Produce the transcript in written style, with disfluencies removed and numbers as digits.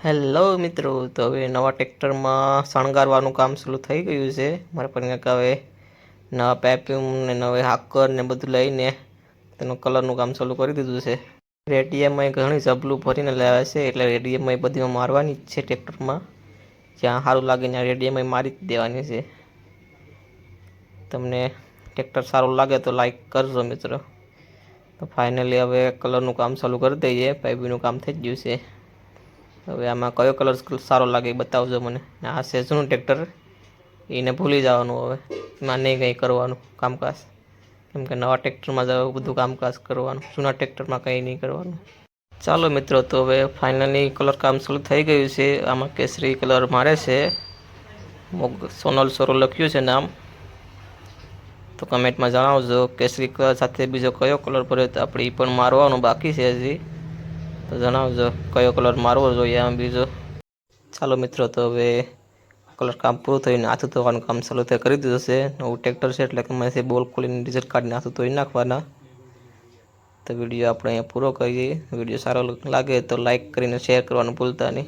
Hello મિત્રો, તો હવે નવા ટ્રેક્ટરમાં શણગારવાનું કામ શરૂ થઈ ગયું છે. મારા પણ હવે નવા પેપ્યુમ ને નવા હાકર ને બધું લઈને તેનું કલરનું કામ ચાલુ કરી દીધું છે. રેડિયમમાં ઘણી જબલું ભરીને લાવ્યા છે, એટલે રેડિયમમાં બધીમાં મારવાની જ છે. ટ્રેક્ટરમાં જ્યાં સારું લાગે ત્યાં રેડિયમમાં મારી જ દેવાની છે. તમને ટ્રેક્ટર સારું લાગે તો લાઈક કરજો મિત્રો. તો ફાઇનલી હવે કલરનું કામ ચાલુ કરી દઈએ. પાઇપિંગનું કામ થઈ ગયું છે. હવે આમાં કયો કલર સારો લાગે એ બતાવજો મને. આ છે જૂનું ટ્રેક્ટર, એને ભૂલી જવાનું. હવે એમાં નહીં કંઈ કરવાનું કામકાજ, કેમ કે નવા ટ્રેક્ટરમાં જ બધું કામકાજ કરવાનું, જૂના ટ્રેક્ટરમાં કંઈ નહીં કરવાનું. ચાલો મિત્રો, તો હવે ફાઇનલી કલર કામ શરૂ થઈ ગયું છે. આમાં કેસરી કલર મારે છે, સોનલ સોરો લખ્યું છે નામ. તો કમેન્ટમાં જણાવજો કેસરી કલર સાથે બીજો કયો કલર ભર્યો, તો આપણે એ પણ મારવાનું બાકી છે હજી. તો જણાવજો કયો કલર મારવો જોઈએ આમ બીજો. ચાલો મિત્રો, તો હવે કલર કામ પૂરું થઈને હાથું ધોવાનું કામ ચાલુ કરી દીધું છે. નવું ટ્રેક્ટર છે એટલે કે બોલ ખોલીને ડીઝલ કાઢીને હાથું ધોઈ નાખવાના. તો વિડીયો આપણે અહીંયા પૂરો કરીએ. વિડીયો સારો લાગે તો લાઈક કરીને શેર કરવાનું ભૂલતા નહીં.